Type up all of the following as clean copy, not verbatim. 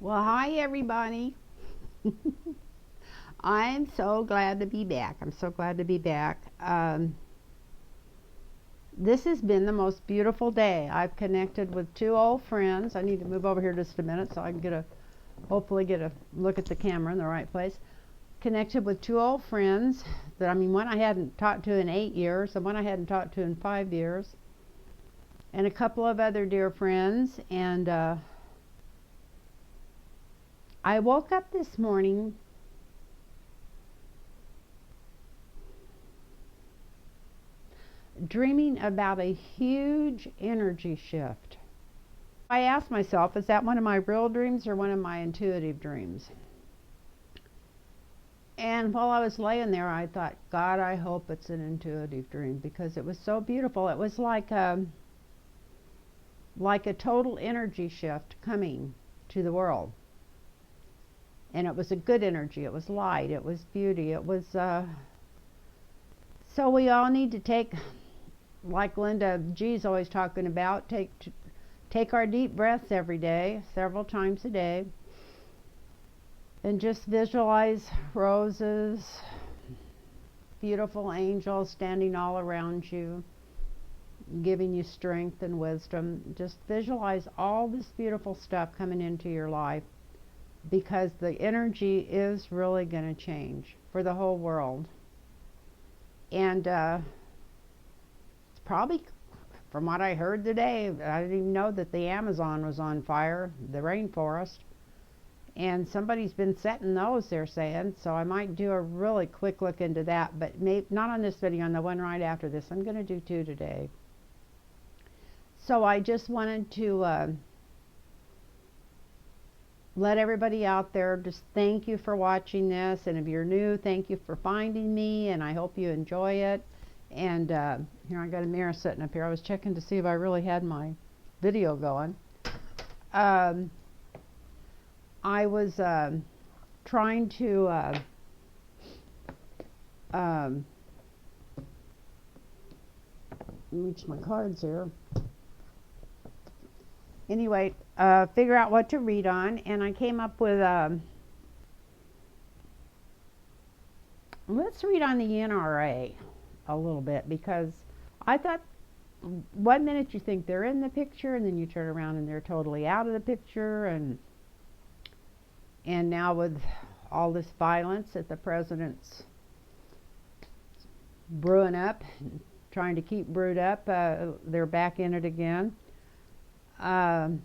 Well, hi everybody. I'm so glad to be back. I'm so glad to be back. This has been the most beautiful day. I've connected with two old friends. I need to move over here just a minute so I can hopefully get a look at the camera in the right place. Connected with two old friends one I hadn't talked to in 8 years, and one I hadn't talked to in 5 years, and a couple of other dear friends. And I woke up this morning dreaming about a huge energy shift. I asked myself, is that one of my real dreams or one of my intuitive dreams? And while I was laying there, I thought, God, I hope it's an intuitive dream, because it was so beautiful. It was like a total energy shift coming to the world. And it was a good energy. It was light. It was beauty. It was, so we all need to take, like Linda G's always talking about, take our deep breaths every day, several times a day, and just visualize roses, beautiful angels standing all around you, giving you strength and wisdom. Just visualize all this beautiful stuff coming into your life, because the energy is really going to change for the whole world. And it's probably, from what I heard today, I didn't even know that the Amazon was on fire, the rainforest. And somebody's been setting those, they're saying. So I might do a really quick look into that, but not on this video, on the one right after this. I'm going to do two today. So I just wanted to let everybody out there just thank you for watching this. And if you're new, thank you for finding me, and I hope you enjoy it. And here, I got a mirror sitting up here. I was checking to see if I really had my video going. I was trying to reach my cards here. Anyway, figure out what to read on, and I came up with let's read on the NRA a little bit, because I thought, one minute you think they're in the picture, and then you turn around and they're totally out of the picture. And now with all this violence that the president's brewing up, trying to keep brewed up, they're back in it again. And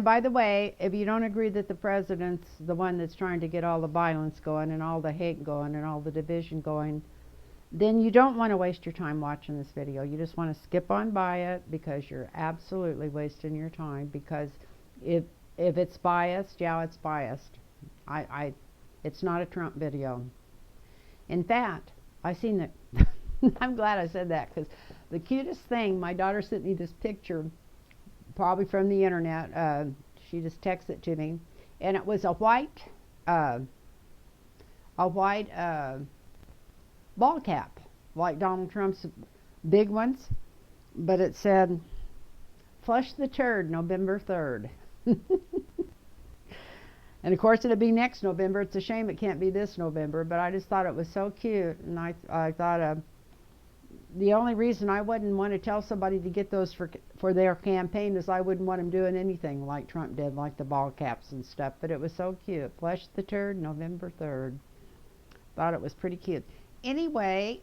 by the way, if you don't agree that the president's the one that's trying to get all the violence going and all the hate going and all the division going, then you don't want to waste your time watching this video. You just want to skip on by it, because you're absolutely wasting your time. Because if it's biased, yeah, it's biased. It's not a Trump video. In fact, I seen that. I'm glad I said that, because the cutest thing, my daughter sent me this picture, probably from the internet. She just texted it to me, and it was a white ball cap, like Donald Trump's big ones, but it said, "Flush the turd, November 3rd." And of course it'll be next November. It's a shame it can't be this November, but I just thought it was so cute. And I thought the only reason I wouldn't want to tell somebody to get those for their campaign is I wouldn't want them doing anything like Trump did, like the ball caps and stuff. But it was so cute. Flush the turd, November 3rd. Thought it was pretty cute. Anyway,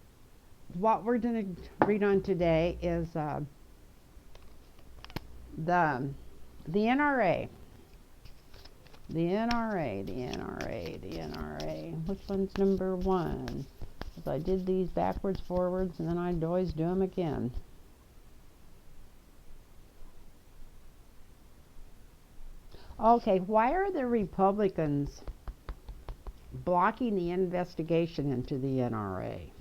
what we're going to read on today is the NRA. The NRA. Which one's number one? Because I did these backwards, forwards, and then I'd always do them again. Okay, why are the Republicans blocking the investigation into the NRA?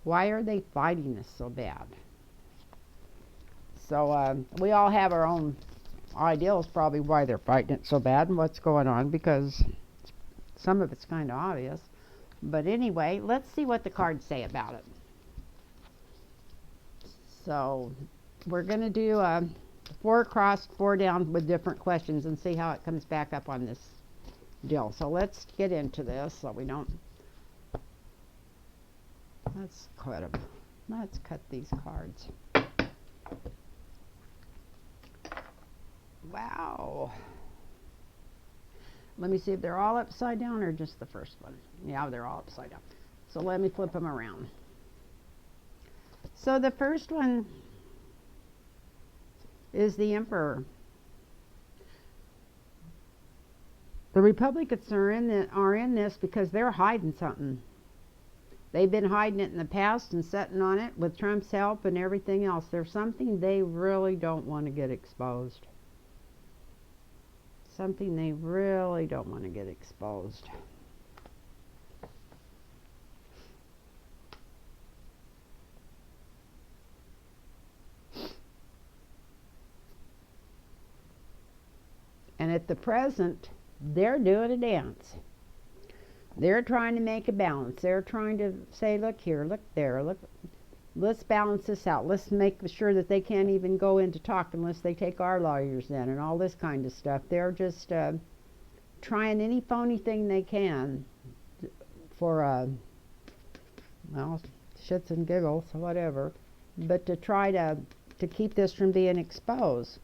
Why are they fighting this so bad? So we all have our own ideas probably why they're fighting it so bad and what's going on, because some of it's kind of obvious. But anyway, let's see what the cards say about it. So we're going to do 4 across, 4 down with different questions and see how it comes back up on this deal. So let's get into this so we don't. Let's cut these cards. Wow. Let me see if they're all upside down or just the first one. Yeah, they're all upside down. So let me flip them around. So the first one is the Emperor. The Republicans are in this because they're hiding something. They've been hiding it in the past and sitting on it with Trump's help and everything else. There's something they really don't want to get exposed. Something they really don't want to get exposed. And at the present, they're doing a dance. They're trying to make a balance. They're trying to say, look here, look there, look. Let's balance this out. Let's make sure that they can't even go into talk unless they take our lawyers in and all this kind of stuff. They're just trying any phony thing they can for, well, shits and giggles, whatever, but to try to keep this from being exposed.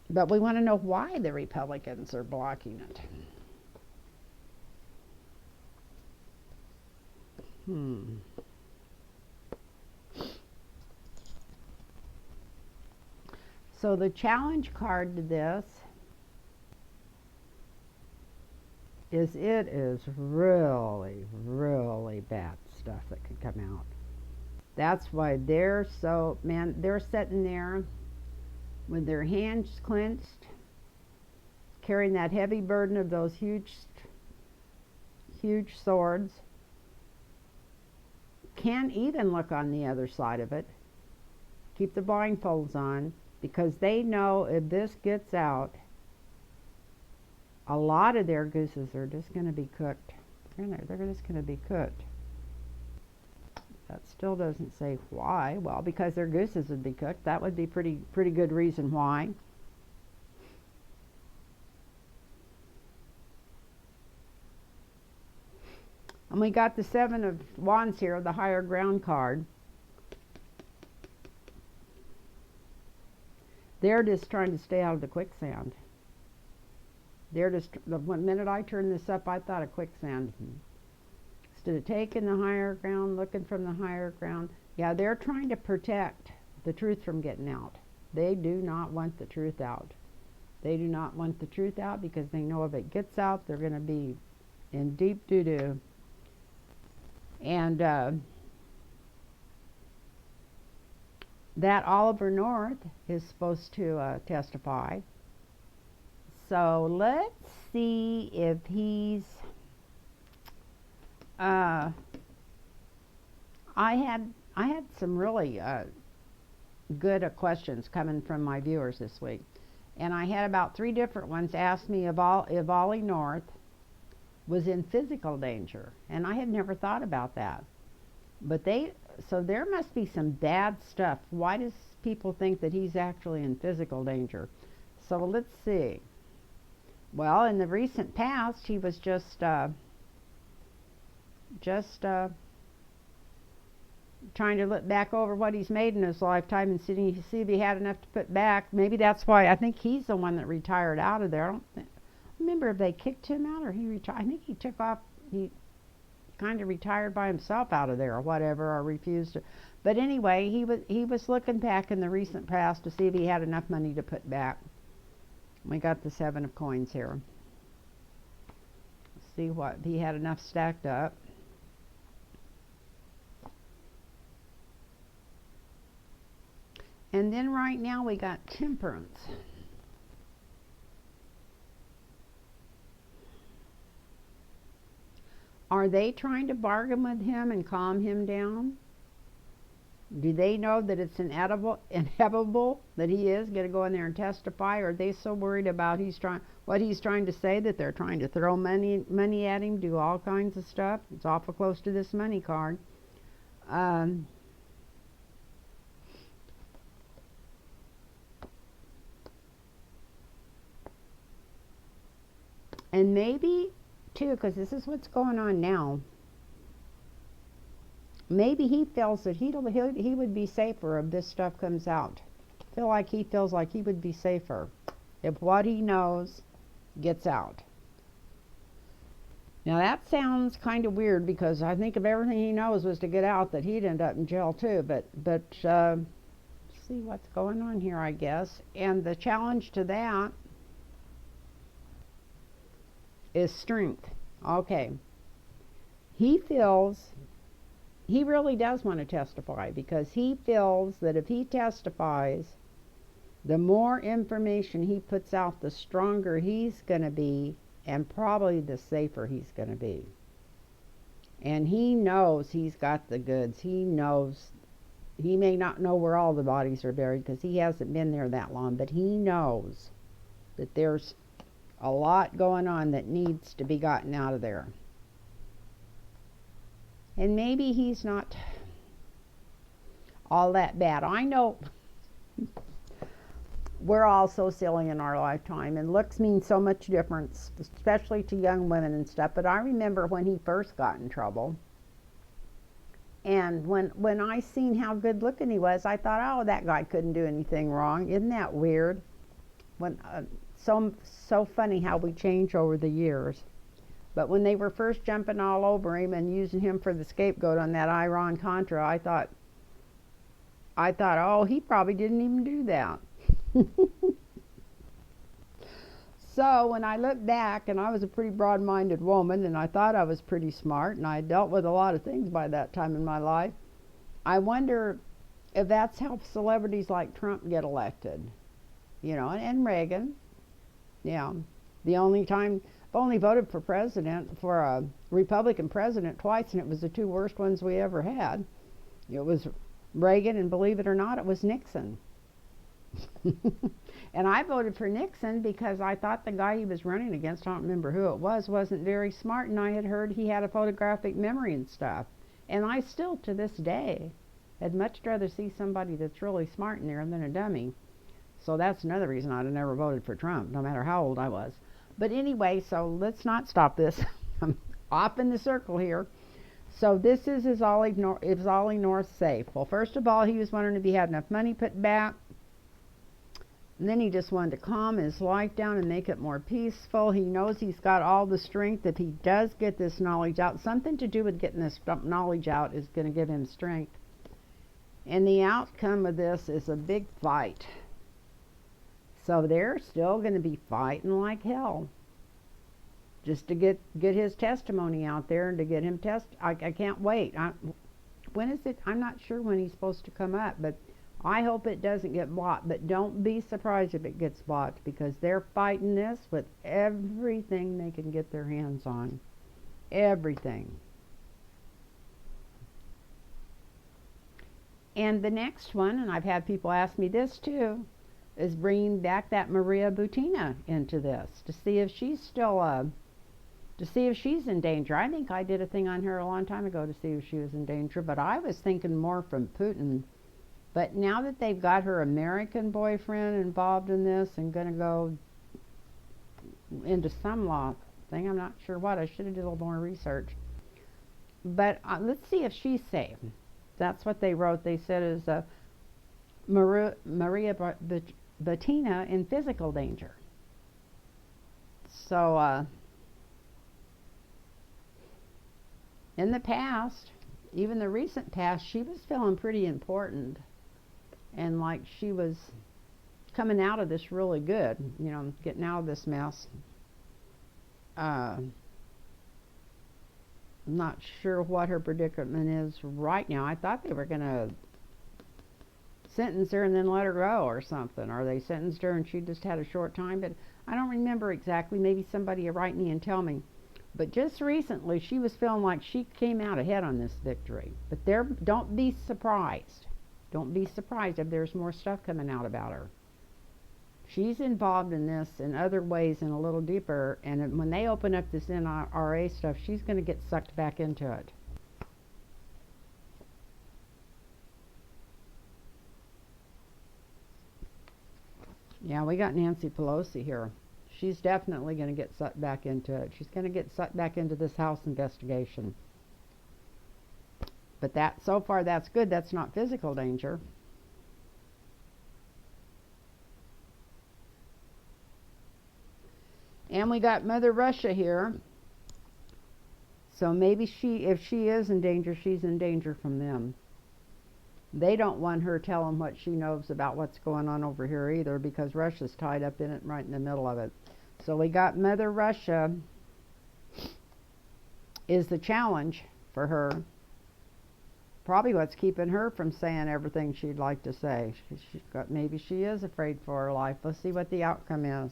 But we want to know why the Republicans are blocking it. So the challenge card to this is it is really, really bad stuff that could come out. That's why they're so, man, they're sitting there with their hands clenched, carrying that heavy burden of those huge swords. Can't even look on the other side of it. Keep the blindfolds on, because they know if this gets out, a lot of their gooses are just going to be cooked. They're just going to be cooked. That still doesn't say why. Well, because their gooses would be cooked. That would be pretty good reason why. And we got the 7 of Wands here, the higher ground card. They're just trying to stay out of the quicksand. They're just, the minute I turned this up, I thought of quicksand. Instead of taking the higher ground, looking from the higher ground. Yeah, they're trying to protect the truth from getting out. They do not want the truth out. They do not want the truth out because they know if it gets out, they're going to be in deep doo-doo. And that Ollie North is supposed to testify. So let's see if he's... I had some really good questions coming from my viewers this week, and I had about 3 different ones ask me if Ollie North was in physical danger, and I had never thought about that. But so there must be some bad stuff. Why does people think that he's actually in physical danger? So let's see. Well, in the recent past, he was just trying to look back over what he's made in his lifetime and see if he had enough to put back. Maybe that's why I think he's the one that retired out of there. I don't remember if they kicked him out or he retired. I think he took off. He kind of retired by himself out of there or whatever, or refused to. But anyway, he was looking back in the recent past to see if he had enough money to put back. We got the 7 of coins here. See what he had enough stacked up. And then right now we got Temperance. Are they trying to bargain with him and calm him down? Do they know that it's inevitable that he is going to go in there and testify? Or are they so worried about what he's trying to say that they're trying to throw money at him, do all kinds of stuff? It's awful close to this money card. And maybe, too, because this is what's going on now, maybe he feels that he would be safer if this stuff comes out. He feels like he would be safer if what he knows gets out. Now that sounds kind of weird, because I think if everything he knows was to get out, that he'd end up in jail too. But see what's going on here, I guess. And the challenge to that is strength. Okay. He really does want to testify, because he feels that if he testifies, the more information he puts out, the stronger he's going to be, and probably the safer he's going to be. And he knows he's got the goods. He knows, he may not know where all the bodies are buried, because he hasn't been there that long, but he knows that there's a lot going on that needs to be gotten out of there. And maybe he's not all that bad. I know we're all so silly in our lifetime, and looks mean so much difference, especially to young women and stuff. But I remember when he first got in trouble, and when I seen how good looking he was, I thought, oh, that guy couldn't do anything wrong. Isn't that weird? When so funny how we change over the years. But when they were first jumping all over him and using him for the scapegoat on that Iran-Contra, I thought, oh, he probably didn't even do that. So when I look back, and I was a pretty broad-minded woman, and I thought I was pretty smart, and I dealt with a lot of things by that time in my life, I wonder if that's how celebrities like Trump get elected. You know, and Reagan. Yeah. The only time, I've only voted for a Republican president twice, and it was the two worst ones we ever had. It was Reagan, and believe it or not, it was Nixon. And I voted for Nixon because I thought the guy he was running against, I don't remember who it was, wasn't very smart, and I had heard he had a photographic memory and stuff. And I still, to this day, had much rather see somebody that's really smart in there than a dummy. So that's another reason I'd have never voted for Trump, no matter how old I was. But anyway, so let's not stop this. I'm off in the circle here. So this is Ollie North safe? Well, first of all, he was wondering if he had enough money put back. And then he just wanted to calm his life down and make it more peaceful. He knows he's got all the strength. If he does get this knowledge out, something to do with getting this knowledge out is going to give him strength. And the outcome of this is a big fight. So they're still going to be fighting like hell, just to get his testimony out there and to get him I can't wait. When is it? I'm not sure when he's supposed to come up, but I hope it doesn't get blocked. But don't be surprised if it gets blocked, because they're fighting this with everything they can get their hands on. Everything. And the next one, and I've had people ask me this too, is bringing back that Maria Butina into this to see if she's still to see if she's in danger. I think I did a thing on her a long time ago to see if she was in danger, but I was thinking more from Putin. But now that they've got her American boyfriend involved in this and going to go into some law thing, I'm not sure what. I should have did a little more research. But let's see if she's safe. That's what they wrote. They said is Maria Butina in physical danger. So in the past, even the recent past, she was feeling pretty important, and like she was coming out of this really good, you know, getting out of this mess. I'm not sure what her predicament is right now. I thought they were going to sentence her and then let her go or something, or they sentenced her and she just had a short time, but I don't remember exactly. Maybe somebody will write me and tell me. But just recently she was feeling like she came out ahead on this victory. But don't be surprised. Don't be surprised if there's more stuff coming out about her. She's involved in this in other ways and a little deeper, and when they open up this NRA stuff, she's going to get sucked back into it. Yeah, we got Nancy Pelosi here. She's definitely going to get sucked back into it. She's going to get sucked back into this house investigation. But that, so far, that's good. That's not physical danger. And we got Mother Russia here. So maybe if she is in danger, she's in danger from them. They don't want her telling what she knows about what's going on over here either, because Russia's tied up in it, right in the middle of it. So we got Mother Russia is the challenge for her. Probably what's keeping her from saying everything she'd like to say. Maybe she is afraid for her life. Let's see what the outcome is.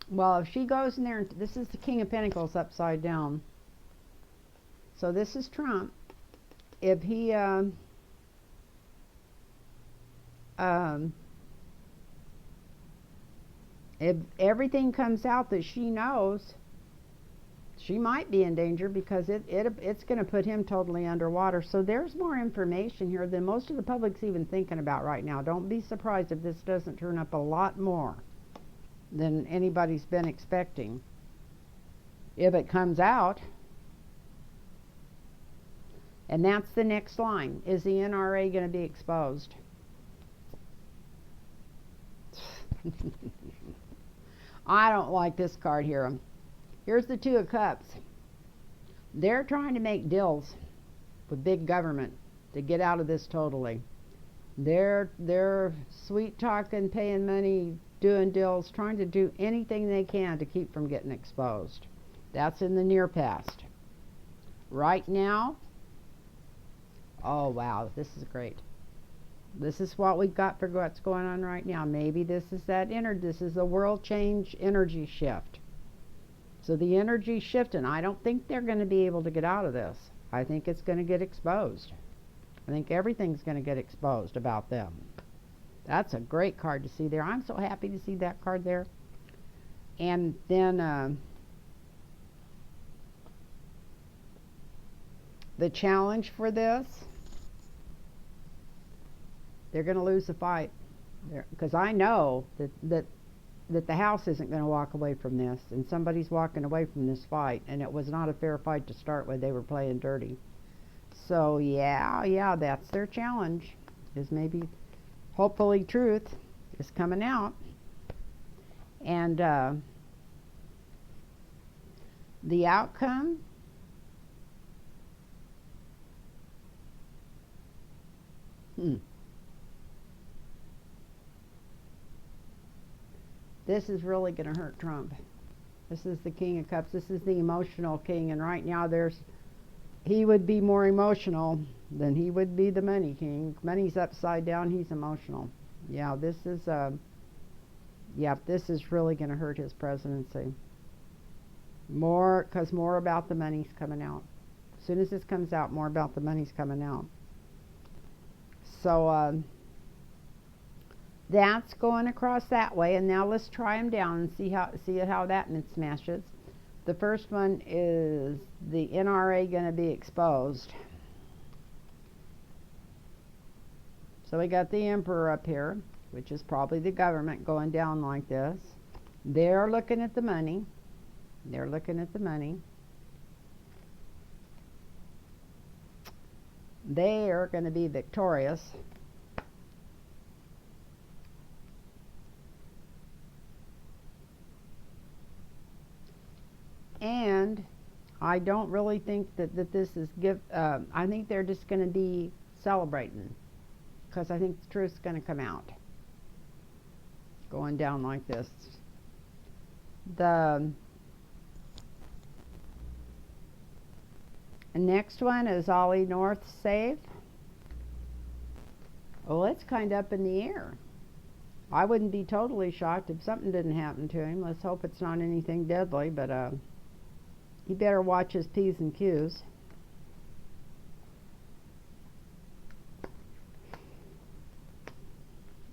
Well, if she goes in there, this is the King of Pentacles upside down. So this is Trump. If he, if everything comes out that she knows, she might be in danger, because it's going to put him totally underwater. So there's more information here than most of the public's even thinking about right now. Don't be surprised if this doesn't turn up a lot more than anybody's been expecting. If it comes out, and that's the next line, is the NRA going to be exposed? I don't like this card here. Here's the Two of Cups. They're trying to make deals with big government to get out of this totally. They're sweet talking, paying money, doing deals, trying to do anything they can to keep from getting exposed. That's in the near past. Right now, oh wow, this is great. This is what we've got for what's going on right now. Maybe this is this is the world change energy shift. So the energy shift, and I don't think they're going to be able to get out of this. I think it's going to get exposed. I think everything's going to get exposed about them. That's a great card to see there. I'm so happy to see that card there. And then the challenge for this, they're going to lose the fight. Because I know that the house isn't going to walk away from this, and somebody's walking away from this fight, and it was not a fair fight to start with. They were playing dirty. So yeah, that's their challenge, is maybe, hopefully, truth is coming out. And the outcome, this is really going to hurt Trump. This is the King of Cups. This is the emotional king, and right now he would be more emotional than he would be the money king. Money's upside down. He's emotional. Yeah, this is really going to hurt his presidency. Because more about the money's coming out. As soon as this comes out, more about the money's coming out. So that's going across that way. And now let's try them down and see how that smashes. The first one is the NRA going to be exposed. So we got the Emperor up here, which is probably the government going down like this. They're looking at the money. They're looking at the money. They are going to be victorious. And I don't really think that this is I think they're just going to be celebrating, because I think the truth's going to come out. Going down like this. The next one is Ollie North safe. Well, it's kind of up in the air. I wouldn't be totally shocked if something didn't happen to him. Let's hope it's not anything deadly, but he better watch his P's and Q's.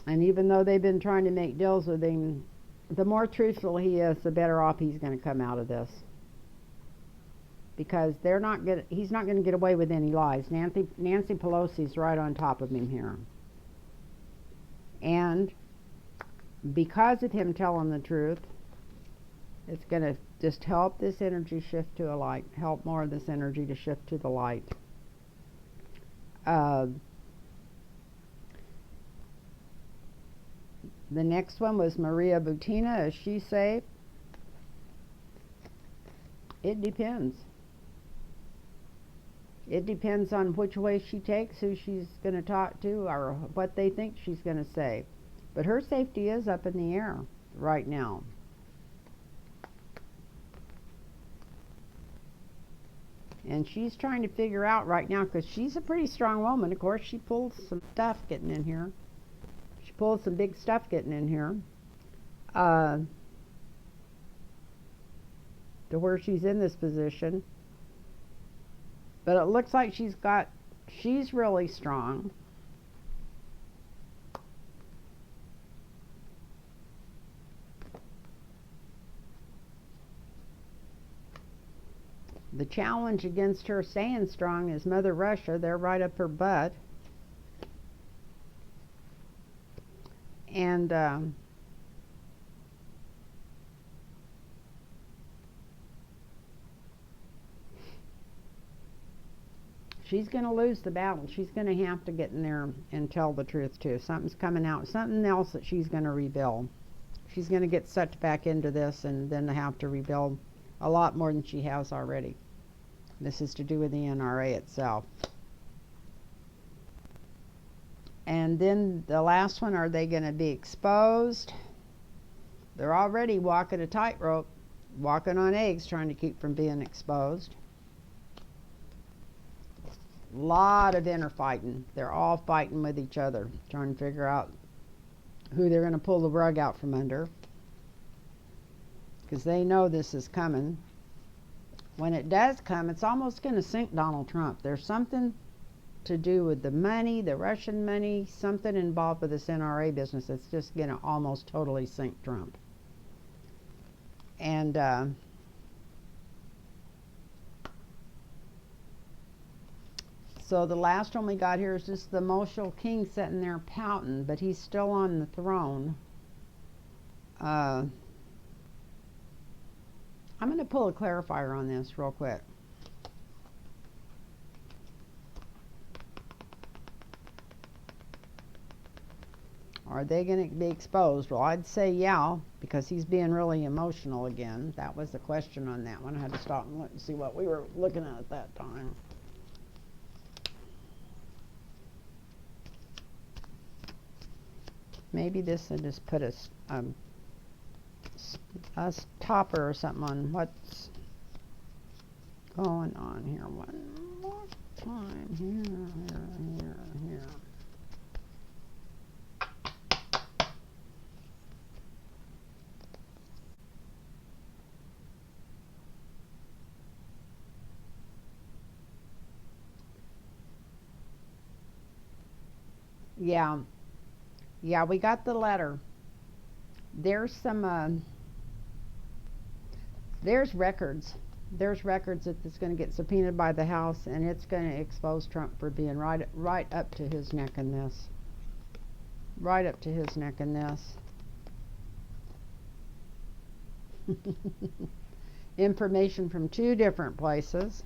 And even though they've been trying to make deals with him, the more truthful he is, the better off he's going to come out of this. Because he's not going to get away with any lies. Nancy Pelosi's right on top of him here. And because of him telling the truth, it's going to just help this energy shift to a light, help more of this energy to shift to the light. The next one was Maria Butina. Is she safe? It depends. It depends on which way she takes, who she's going to talk to, or what they think she's going to say. But her safety is up in the air right now. And she's trying to figure out right now, because she's a pretty strong woman. Of course, she pulled some stuff getting in here. She pulled some big stuff getting in here. To where she's in this position. But it looks like she's really strong. The challenge against her staying strong is Mother Russia. They're right up her butt. And she's going to lose the battle. She's going to have to get in there and tell the truth too. Something's coming out. Something else that she's going to rebuild. She's going to get sucked back into this and then have to rebuild a lot more than she has already. This is to do with the NRA itself. And then the last one, are they going to be exposed? They're already walking a tightrope, walking on eggs, trying to keep from being exposed. Lot of inner fighting. They're all fighting with each other, trying to figure out who they're going to pull the rug out from under, because they know this is coming. When it does come, it's almost going to sink Donald Trump. There's something to do with the money, the Russian money, something involved with this NRA business that's just going to almost totally sink Trump. And so the last one we got here is just the emotional king sitting there pouting, but he's still on the throne. I'm going to pull a clarifier on this real quick. Are they going to be exposed? Well, I'd say yeah, because he's being really emotional again. That was the question on that one. I had to stop and look and see what we were looking at that time. Maybe this will just put a topper or something on what's going on here. One more time. Here. Yeah, we got the letter. There's some, there's records. There's records that it's going to get subpoenaed by the House, and it's going to expose Trump for being right up to his neck in this. Right up to his neck in this. Information from 2 different places.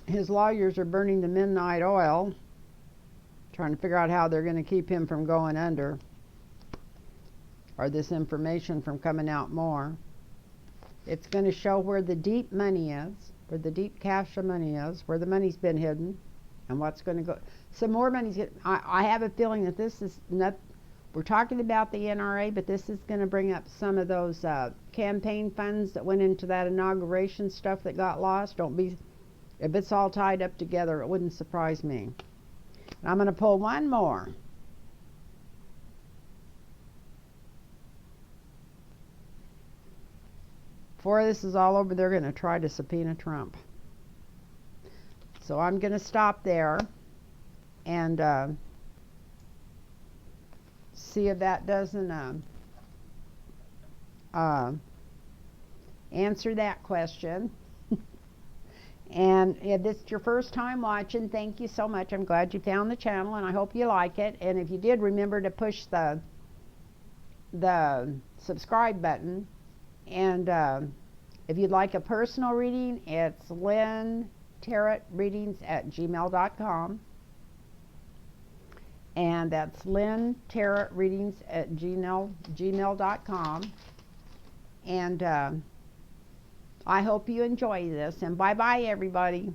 His lawyers are burning the midnight oil, trying to figure out how they're going to keep him from going under, or this information from coming out more. It's going to show where the deep money is, where the deep cache of money is, where the money's been hidden, and what's going to go. Some more money's getting. I have a feeling that this is not. We're talking about the NRA, but this is going to bring up some of those campaign funds that went into that inauguration stuff that got lost. Don't be. If it's all tied up together, it wouldn't surprise me. And I'm going to pull one more. Before this is all over, they're going to try to subpoena Trump. So I'm going to stop there and see if that doesn't answer that question. And if this is your first time watching, thank you so much. I'm glad you found the channel, and I hope you like it. And if you did, remember to push the subscribe button. And if you'd like a personal reading, it's lynntarotreadings@gmail.com. And that's lynntarotreadings@gmail.com. And I hope you enjoy this. And bye-bye, everybody.